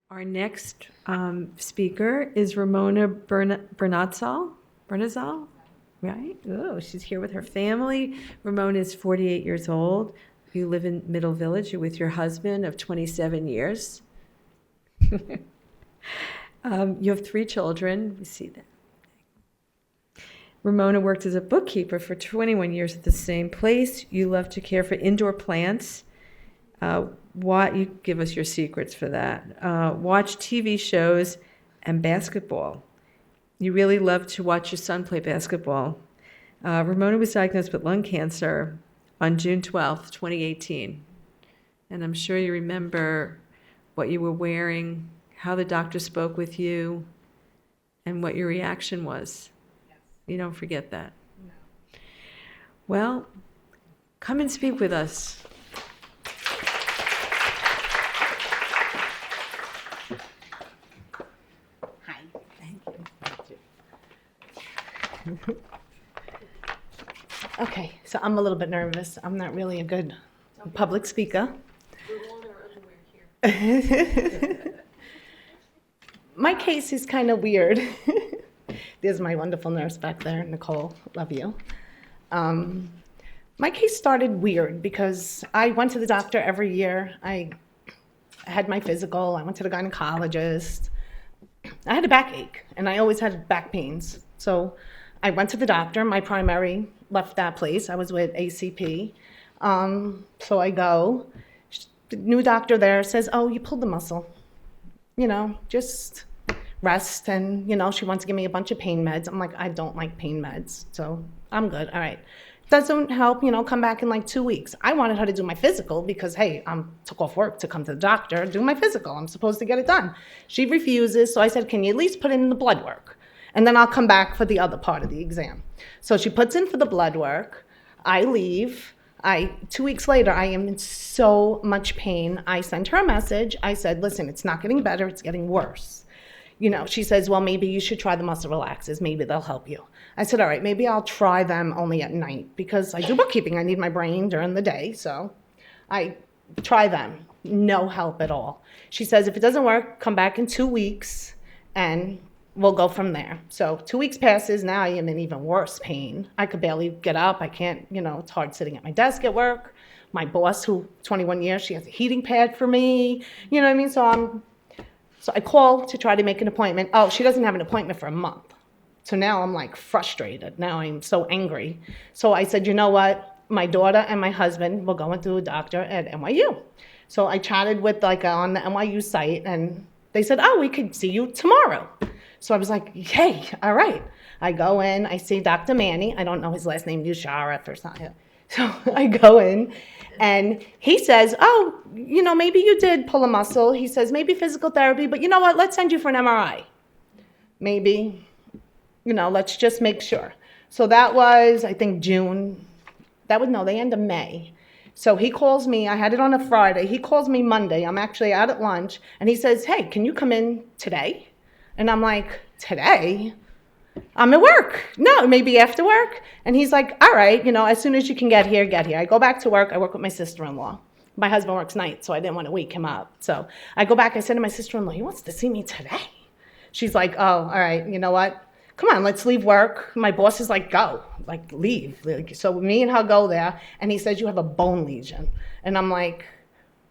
Our next speaker is Ramona Bernazal, right? Oh, she's here with her family. Ramona is 48 years old. You live in Middle Village. You're with your husband of 27 years. You have 3 children. We see that. Ramona worked as a bookkeeper for 21 years at the same place. You love to care for indoor plants. You give us your secrets for that. Watch TV shows and basketball. You really love to watch your son play basketball. Ramona was diagnosed with lung cancer on June 12th, 2018. And I'm sure you remember what you were wearing, how the doctor spoke with you, and what your reaction was. Yes. You don't forget that. No. Well, come and speak with us. Hi. Thank you. Okay, so I'm a little bit nervous. I'm not really a good public speaker. We're all underwear here. My case is kind of weird. There's my wonderful nurse back there, Nicole. Love you. My case started weird because I went to the doctor every year. I had my physical. I went to the gynecologist. I had a backache, and I always had back pains. So I went to the doctor. My primary left that place. I was with ACP. So I go. The new doctor there says, "Oh, you pulled the muscle. Just rest." And, she wants to give me a bunch of pain meds. I'm like, I don't like pain meds, so I'm good. All right. Doesn't help, come back in like 2 weeks. I wanted her to do my physical because, hey, I took off work to come to the doctor, do my physical. I'm supposed to get it done. She refuses, so I said, can you at least put in the blood work? And then I'll come back for the other part of the exam. So she puts in for the blood work. I leave. 2 weeks later, I am in so much pain. I sent her a message. I said, listen, it's not getting better. It's getting worse. She says, well, maybe you should try the muscle relaxers. Maybe they'll help you. I said, all right, maybe I'll try them only at night because I do bookkeeping. I need my brain during the day. So I try them. No help at all. She says, if it doesn't work, come back in 2 weeks and we'll go from there. So 2 weeks passes. Now I am in even worse pain. I could barely get up. I can't, it's hard sitting at my desk at work. My boss, who 21 years, she has a heating pad for me. You know what I mean? So I call to try to make an appointment. Oh, she doesn't have an appointment for a month. So now I'm like frustrated. Now I'm so angry. So I said, you know what? My daughter and my husband will go into a doctor at NYU. So I chatted with on the NYU site and they said, oh, we could see you tomorrow. So I was like, hey, all right. I go in, I see Dr. Manny. I don't know his last name, Usharif or something. So I go in and he says, oh, maybe you did pull a muscle. He says, maybe physical therapy, but you know what? Let's send you for an MRI. Maybe, let's just make sure. So that was, I think, June. The end of May. So he calls me. I had it on a Friday. He calls me Monday. I'm actually out at lunch. And he says, hey, can you come in today? And I'm like, today? I'm at work. No, maybe after work. And he's like, all right, as soon as you can get here, get here. I go back to work. I work with my sister-in-law. My husband works nights, so I didn't want to wake him up. So I go back. I said to my sister-in-law, he wants to see me today. She's like, oh, all right, you know what? Come on, let's leave work. My boss is like, go, leave. So me and her go there. And he says, you have a bone lesion. And I'm like,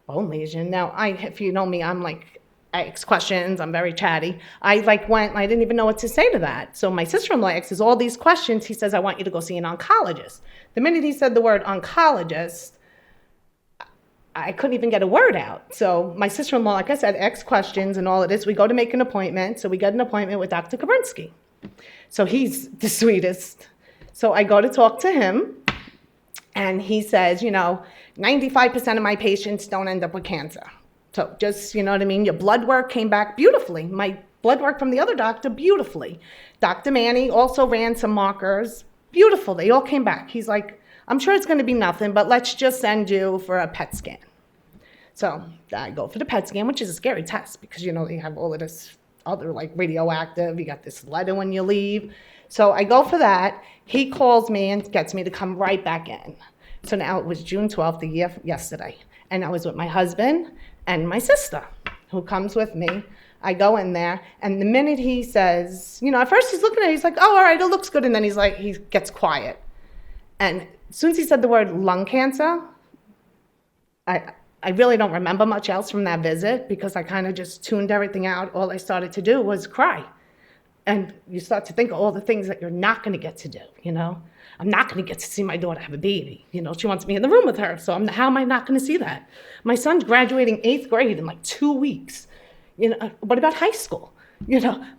bone lesion? Now, if you know me, I'm like, I ask questions. I'm very chatty. I went, and I didn't even know what to say to that. So my sister-in-law asks all these questions. He says, I want you to go see an oncologist. The minute he said the word oncologist, I couldn't even get a word out. So my sister-in-law, like I said, asks questions and all of this. We go to make an appointment. So we get an appointment with Dr. Kabrinsky. So he's the sweetest. So I go to talk to him, and he says, 95% of my patients don't end up with cancer. So just, you know what I mean? Your blood work came back beautifully. My blood work from the other doctor, beautifully. Dr. Manny also ran some markers, beautiful. They all came back. He's like, I'm sure it's going to be nothing, but let's just send you for a PET scan. So I go for the PET scan, which is a scary test because, they have all of this other radioactive. You got this letter when you leave. So I go for that. He calls me and gets me to come right back in. So now it was June 12th, yesterday. And I was with my husband and my sister. who comes with me. I go in there, and the minute he says, at first he's looking at it, he's like, oh, all right, it looks good. And then he gets quiet. And as soon as he said the word lung cancer, I really don't remember much else from that visit because I kind of just tuned everything out. All I started to do was cry. And you start to think of all the things that you're not going to get to do, I'm not going to get to see my daughter have a baby. She wants me in the room with her, so how am I not going to see that? My son's graduating 8th grade in like 2 weeks. What about high school?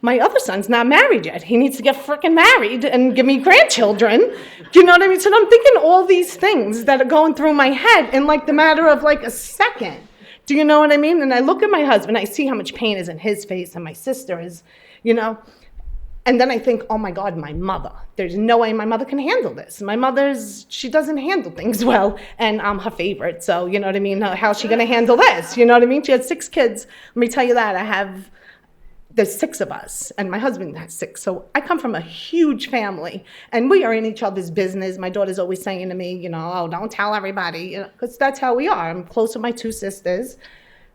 My other son's not married yet. He needs to get freaking married and give me grandchildren. You know what I mean? So I'm thinking all these things that are going through my head in like the matter of like a second. Do you know what I mean? And I look at my husband, I see how much pain is in his face, and my sister is, and then I think, oh my God, my mother. There's no way my mother can handle this. My she doesn't handle things well, and I'm her favorite. So, you know what I mean? How's she going to handle this? You know what I mean? She had 6 kids. Let me tell you that. There's 6 of us, and my husband has 6. So I come from a huge family, and we are in each other's business. My daughter's always saying to me, oh, don't tell everybody, because that's how we are. I'm close to my 2 sisters.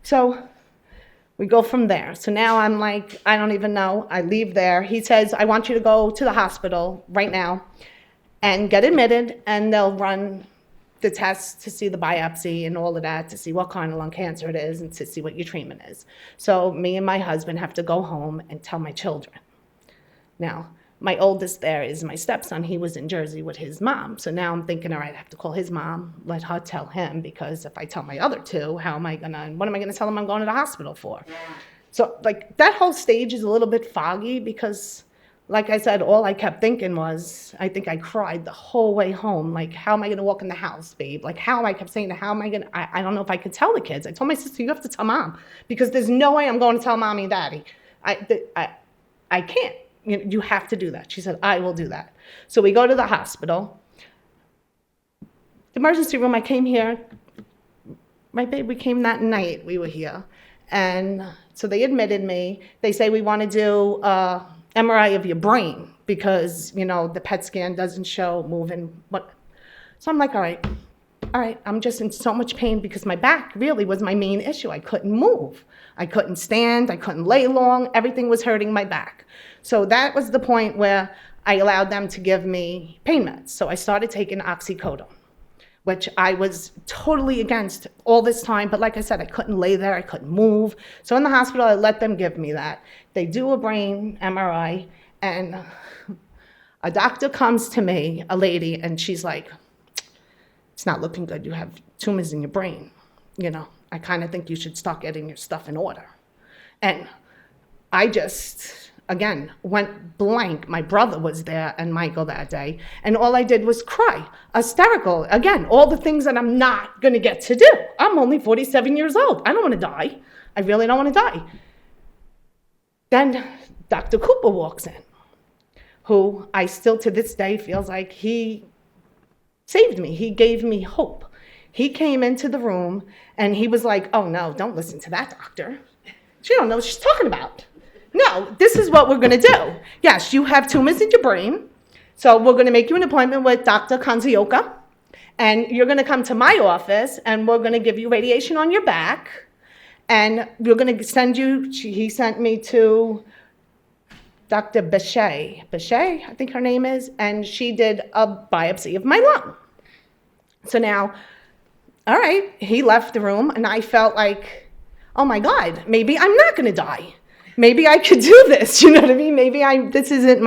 So we go from there. So now I'm like, I don't even know. I leave there. He says, I want you to go to the hospital right now and get admitted, and they'll run the tests to see the biopsy and all of that, to see what kind of lung cancer it is and to see what your treatment is. So me and my husband have to go home and tell my children. Now, my oldest there is my stepson. He was in Jersey with his mom. So now I'm thinking, all right, I have to call his mom, let her tell him, because if I tell my other 2, what am I gonna tell them I'm going to the hospital for? So like that whole stage is a little bit foggy because, like I said, all I kept thinking was, I think I cried the whole way home. Like, how am I gonna walk in the house, babe? Like, I kept saying, I don't know if I could tell the kids. I told my sister, you have to tell mom, because there's no way I'm going to tell mommy and daddy. I can't. You have to do that. She said, I will do that. So we go to the hospital. The emergency room, I came here, right, babe? We came that night, we were here. And so they admitted me. They say, we want to do MRI of your brain because, the PET scan doesn't show moving. So I'm like, all right, I'm just in so much pain because my back really was my main issue. I couldn't move. I couldn't stand. I couldn't lay long. Everything was hurting my back. So that was the point where I allowed them to give me pain meds. So I started taking oxycodone, which I was totally against all this time. But like I said, I couldn't lay there. I couldn't move. So in the hospital, I let them give me that. They do a brain MRI, and a doctor comes to me, a lady, and she's like, it's not looking good. You have tumors in your brain. I kind of think you should start getting your stuff in order. And I just, again, went blank. My brother was there and Michael that day, and all I did was cry, hysterical. Again, all the things that I'm not going to get to do. I'm only 47 years old. I don't want to die. I really don't want to die. Then Dr. Cooper walks in, who I still to this day feels like he saved me. He gave me hope. He came into the room and he was like, oh no, don't listen to that doctor. She don't know what she's talking about. No, this is what we're gonna do. Yes, you have tumors in your brain. So we're gonna make you an appointment with Dr. Kanzioka, and you're gonna come to my office and we're gonna give you radiation on your back, and we're gonna send you, he sent me to Dr. Bechet, I think her name is, and she did a biopsy of my lung. So now, all right, he left the room, and I felt like, oh my God, maybe I'm not gonna die. Maybe I could do this, you know what I mean? Maybe this isn't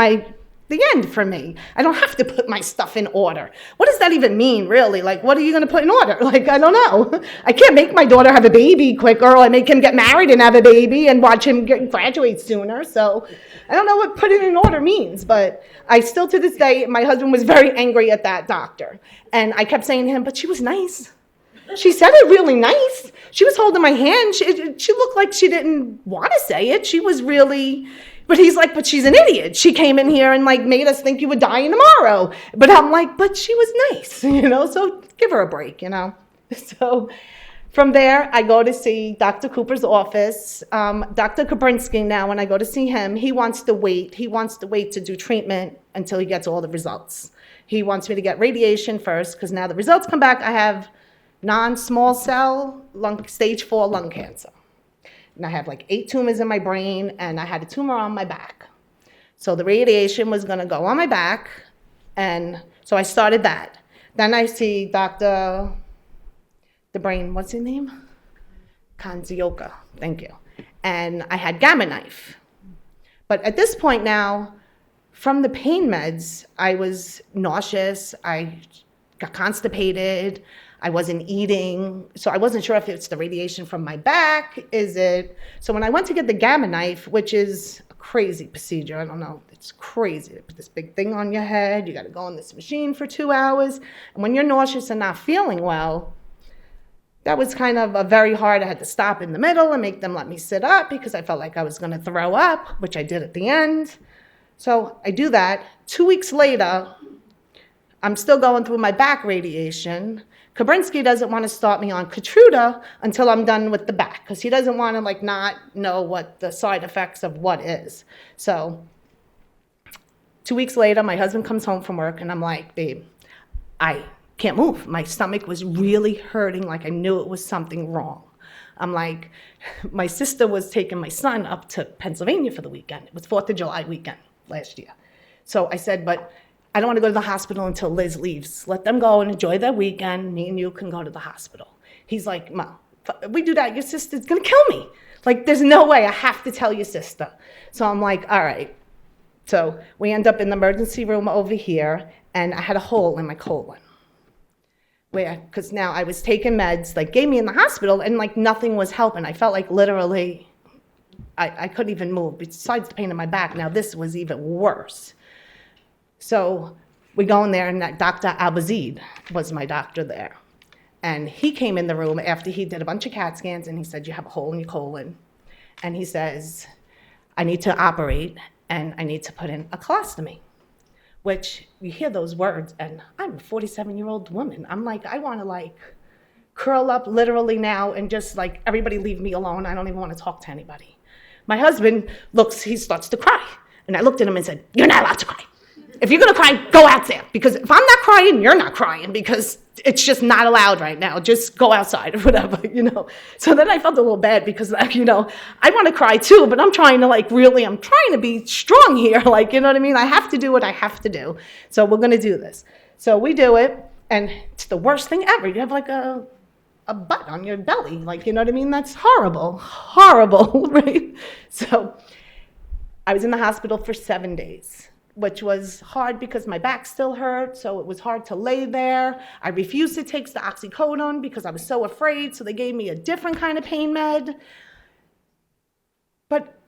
the end for me. I don't have to put my stuff in order. What does that even mean, really? Like, what are you gonna put in order? Like, I don't know. I can't make my daughter have a baby quicker, or I make him get married and have a baby and watch him graduate sooner. So I don't know what putting in order means, but I still, to this day, my husband was very angry at that doctor. And I kept saying to him, but she was nice. She said it really nice. She was holding my hand. She looked like she didn't want to say it. She was really, but he's like, but she's an idiot. She came in here and made us think you would die tomorrow. But I'm like, but she was nice, so give her a break, So from there, I go to see Dr. Cooper's office. Dr. Kabrinsky now, when I go to see him, he wants to wait. He wants to wait to do treatment until he gets all the results. He wants me to get radiation first, because now the results come back, I have non-small cell stage 4 lung cancer. And I have like 8 tumors in my brain, and I had a tumor on my back. So the radiation was going to go on my back, and so I started that. Then I see Dr. the brain, what's his name? Kanzioka, thank you. And I had Gamma Knife. But at this point now, from the pain meds, I was nauseous, I got constipated, I wasn't eating, so I wasn't sure if it's the radiation from my back, so when I went to get the Gamma Knife, which is a crazy procedure, I don't know, it's crazy. They put this big thing on your head, you gotta go on this machine for 2 hours, and when you're nauseous and not feeling well, that was kind of a very hard, I had to stop in the middle and make them let me sit up because I felt like I was gonna throw up, which I did at the end. So I do that. 2 weeks later, I'm still going through my back radiation. Kabrinsky doesn't want to start me on Keytruda until I'm done with the back because he doesn't want to not know what the side effects of what is. So 2 weeks later, my husband comes home from work and I'm like, babe, I can't move. My stomach was really hurting, like I knew it was something wrong. I'm like, my sister was taking my son up to Pennsylvania for the weekend. It was 4th of July weekend last year. So I said, but I don't want to go to the hospital until Liz leaves. Let them go and enjoy their weekend. Me and you can go to the hospital. He's like, Mom, if we do that, your sister's going to kill me. Like, there's no way. I have to tell your sister. So I'm like, all right. So we end up in the emergency room over here, and I had a hole in my colon. Because now I was taking meds, gave me in the hospital, and nothing was helping. I felt like literally I couldn't even move, besides the pain in my back. Now this was even worse. So we go in there, and that Dr. Abazid was my doctor there. And he came in the room after he did a bunch of CAT scans, and he said, you have a hole in your colon. And he says, I need to operate, and I need to put in a colostomy. Which, you hear those words, and I'm a 47-year-old woman. I'm like, I want to curl up literally now and just everybody leave me alone. I don't even want to talk to anybody. My husband he starts to cry. And I looked at him and said, you're not allowed to cry. If you're going to cry, go out there. Because if I'm not crying, you're not crying. Because it's just not allowed right now. Just go outside or whatever, So then I felt a little bad because, I want to cry too. But I'm trying to I'm trying to be strong here. You know what I mean? I have to do what I have to do. So we're going to do this. So we do it. And it's the worst thing ever. You have a butt on your belly. You know what I mean? That's horrible. Horrible, right? So I was in the hospital for 7 days, which was hard because my back still hurt, so it was hard to lay there. I refused to take the oxycodone because I was so afraid, so they gave me a different kind of pain med. But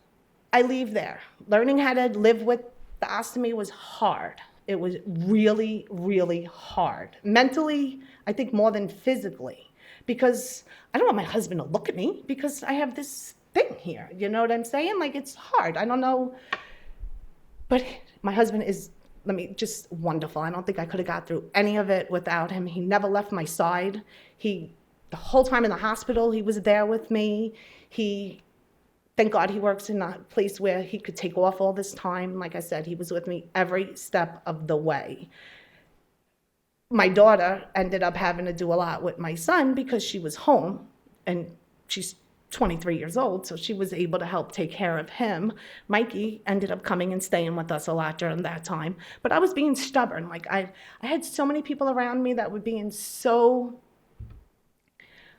I leave there. Learning how to live with the ostomy was hard. It was really, really hard. Mentally, I think more than physically, because I don't want my husband to look at me because I have this thing here. You know what I'm saying? It's hard. I don't know. But my husband is, just wonderful. I don't think I could have got through any of it without him. He never left my side. The whole time in the hospital, he was there with me. Thank God he works in a place where he could take off all this time. Like I said, he was with me every step of the way. My daughter ended up having to do a lot with my son because she was home, and she's 23 years old, so she was able to help take care of him. Mikey ended up coming and staying with us a lot during that time. But I was being stubborn. I had so many people around me that were being so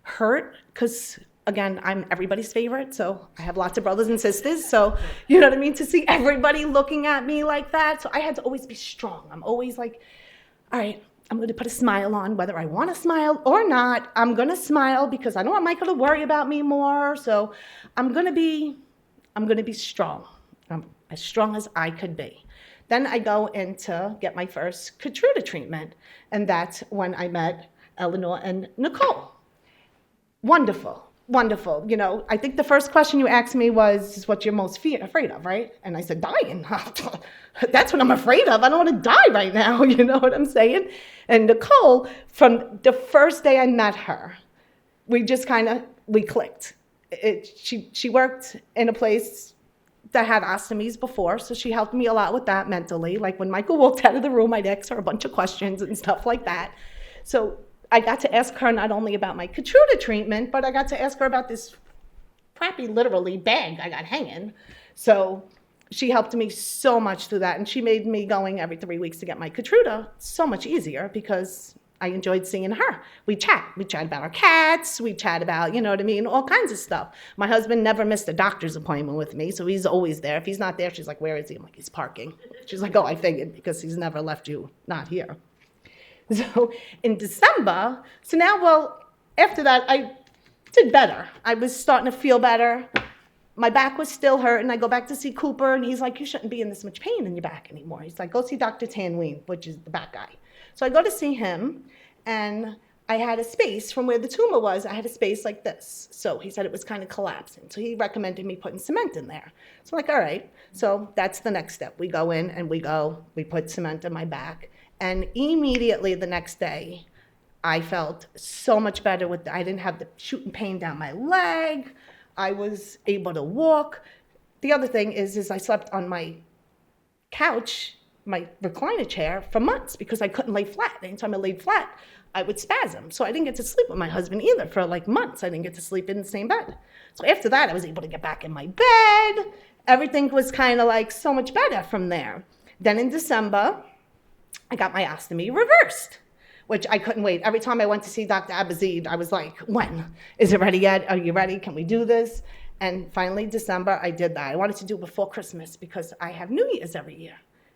hurt because, again, I'm everybody's favorite, so I have lots of brothers and sisters, so you know what I mean? To see everybody looking at me like that, so I had to always be strong. I'm always all right, I'm going to put a smile on, whether I want to smile or not. I'm going to smile because I don't want Michael to worry about me more. So I'm going to be strong. I'm as strong as I could be. Then I go in to get my first Keytruda treatment, and that's when I met Eleanor and Nicole. Wonderful. Wonderful. I think the first question you asked me was, what you're most afraid of, right? And I said, dying. That's what I'm afraid of. I don't want to die right now. You know what I'm saying? And Nicole, from the first day I met her, we just we clicked. She worked in a place that had ostomies before, so she helped me a lot with that mentally. When Michael walked out of the room, I'd ask her a bunch of questions and stuff like that. So I got to ask her not only about my Keytruda treatment, but I got to ask her about this crappy, literally, bag I got hanging. So she helped me so much through that, and she made me going every 3 weeks to get my Keytruda so much easier because I enjoyed seeing her. We chat about our cats, we chat about, you know what I mean, all kinds of stuff. My husband never missed a doctor's appointment with me, so he's always there. If he's not there, she's like, where is he? I'm like, he's parking. She's like, oh, I figured, because he's never left you not here. So in December, so now, well, after that, I did better. I was starting to feel better. My back was still hurting. I go back to see Cooper, and he's like, you shouldn't be in this much pain in your back anymore. He's like, go see Dr. Tanween, which is the back guy. So I go to see him, and I had a space from where the tumor was. I had a space like this. So he said it was kind of collapsing. So he recommended me putting cement in there. So I'm like, all right. So that's the next step. We go in, and we put cement in my back. And immediately the next day, I felt so much better I didn't have the shooting pain down my leg. I was able to walk. The other thing is I slept on my couch, my recliner chair, for months because I couldn't lay flat. Anytime I laid flat, I would spasm. So I didn't get to sleep with my husband either for like months. I didn't get to sleep in the same bed. So after that, I was able to get back in my bed. Everything was kind of like so much better from there. Then in December, I got my ostomy reversed, which I couldn't wait. Every time I went to see Dr. Abazid, I was like, when? Is it ready yet? Are you ready? Can we do this? And finally, December, I did that. I wanted to do it before Christmas because I have New Year's every year.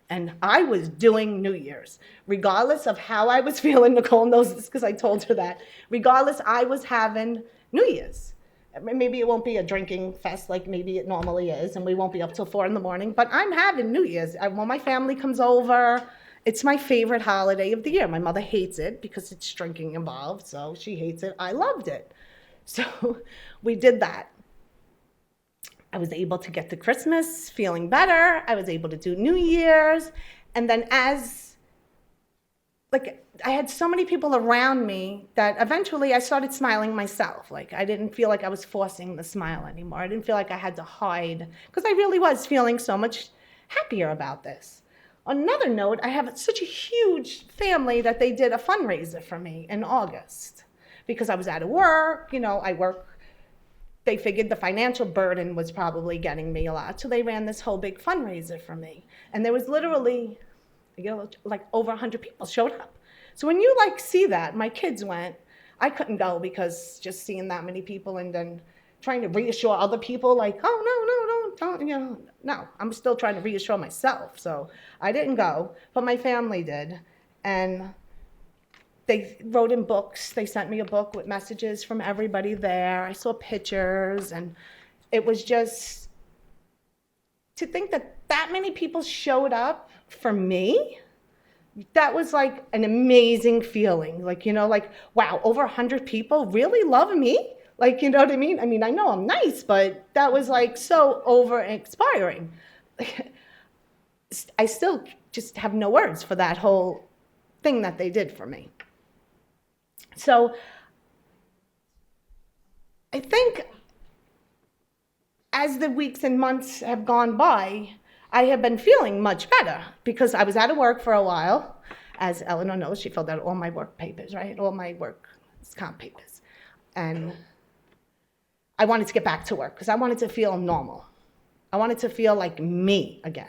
And I was doing New Year's. Regardless of how I was feeling, Nicole knows this because I told her that. Regardless, I was having New Year's. Maybe it won't be a drinking fest like maybe it normally is, and we won't be up till 4 a.m, but I'm having New Year's. When my family comes over, it's my favorite holiday of the year. My mother hates it because it's drinking involved, so she hates it. I loved it. So we did that. I was able to get to Christmas feeling better. I was able to do New Year's. And then I had so many people around me that eventually I started smiling myself. Like, I didn't feel like I was forcing the smile anymore. I didn't feel like I had to hide because I really was feeling so much happier about this. On another note, I have such a huge family that they did a fundraiser for me in August because I was out of work. You know, I work. They figured the financial burden was probably getting me a lot. So they ran this whole big fundraiser for me. And there was literally, like over 100 people showed up. So when you see that, my kids went. I couldn't go because just seeing that many people and then trying to reassure other people like, oh, no, don't, no, I'm still trying to reassure myself. So I didn't go, but my family did. And they wrote in books. They sent me a book with messages from everybody there. I saw pictures, and it was just to think that many people showed up for me. That was like an amazing feeling. Wow, over 100 people really love me. You know what I mean? I mean, I know I'm nice, but that was so over-inspiring. I still just have no words for that whole thing that they did for me. So I think as the weeks and months have gone by, I have been feeling much better because I was out of work for a while. As Eleanor knows, she filled out all my work papers, right? All my work comp papers. And I wanted to get back to work because I wanted to feel normal. I wanted to feel like me again.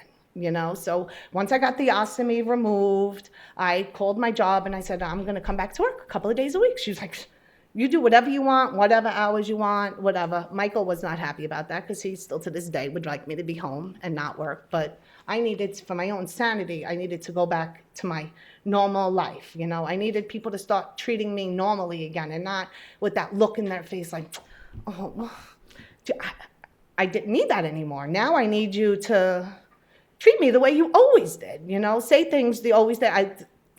So once I got the ostomy removed, I called my job and I said, I'm going to come back to work a couple of days a week. She was like, you do whatever you want, whatever hours you want, whatever. Michael was not happy about that because he still to this day would like me to be home and not work. But I needed, for my own sanity, I needed to go back to my normal life. I needed people to start treating me normally again and not with that look in their face like, oh, I didn't need that anymore. Now I need you to treat me the way you always did, say things the always did. I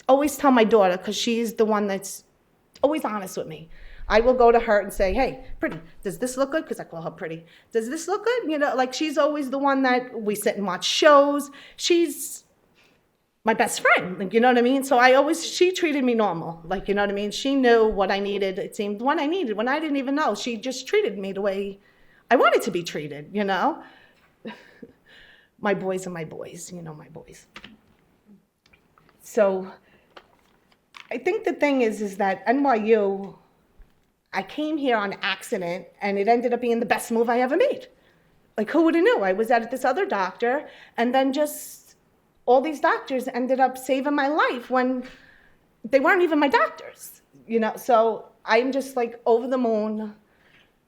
always tell my daughter, because she's the one that's always honest with me. I will go to her and say, hey, pretty, does this look good? Because I call her pretty. Does this look good? She's always the one that we sit and watch shows. She's my best friend, you know what I mean? So she treated me normal, you know what I mean? She knew what I needed, it seemed, what I needed, when I didn't even know. She just treated me the way I wanted to be treated, My boys are my boys, my boys. So I think the thing is that NYU, I came here on accident, and it ended up being the best move I ever made. Like, who would have knew? I was at this other doctor, and then just all these doctors ended up saving my life when they weren't even my doctors, you know? So I'm just like over the moon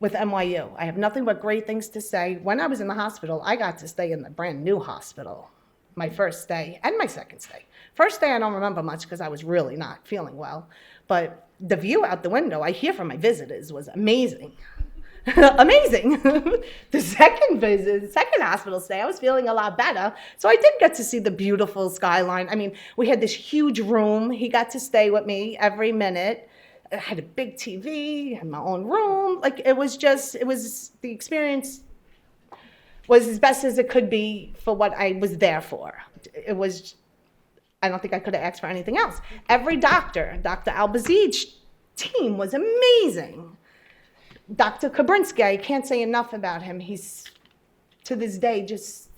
with NYU. I have nothing but great things to say. When I was in the hospital, I got to stay in the brand new hospital, my first day and my second stay. First day I don't remember much because I was really not feeling well, but the view out the window I hear from my visitors was amazing. Amazing. The second hospital stay, I was feeling a lot better. So I did get to see the beautiful skyline. I mean, we had this huge room. He got to stay with me every minute. I had a big TV, had my own room. Like, the experience was as best as it could be for what I was there for. I don't think I could have asked for anything else. Every doctor, Dr. Albazid's team was amazing. Dr. Kabrinsky, I can't say enough about him. He's, to this day, just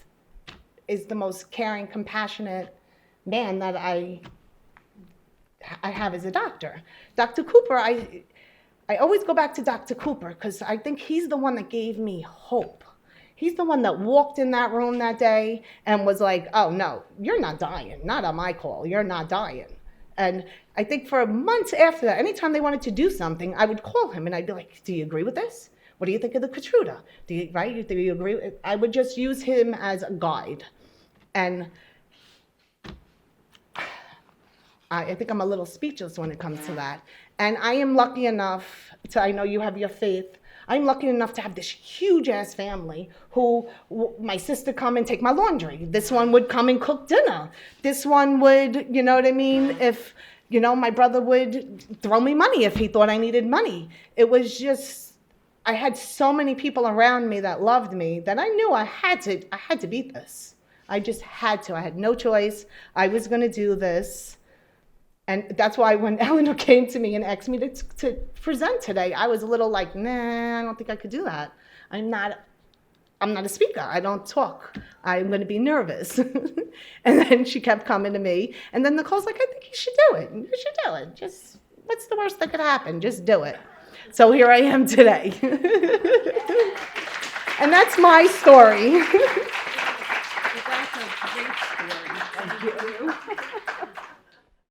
is the most caring, compassionate man that I have as a doctor. Dr. Cooper, I always go back to Dr. Cooper because I think he's the one that gave me hope. He's the one that walked in that room that day and was like, oh, no, you're not dying. Not on my call. You're not dying. And I think for months after that, anytime they wanted to do something, I would call him and I'd be like, do you agree with this? What do you think of the Keytruda? Do you agree? I would just use him as a guide. And I think I'm a little speechless when it comes to that. And I am lucky enough I know you have your faith. I'm lucky enough to have this huge-ass family who, my sister come and take my laundry. This one would come and cook dinner. This one would, you know what I mean? If, you know, my brother would throw me money if he thought I needed money. It was just, I had so many people around me that loved me that I knew I had to beat this. I just had to. I had no choice. I was going to do this. And that's why when Eleanor came to me and asked me to present today, I was a little like, nah, I don't think I could do that. I'm not a speaker. I don't talk. I'm going to be nervous. And then she kept coming to me. And then Nicole's like, I think you should do it. You should do it. Just, what's the worst that could happen? Just do it. So here I am today. And that's my story.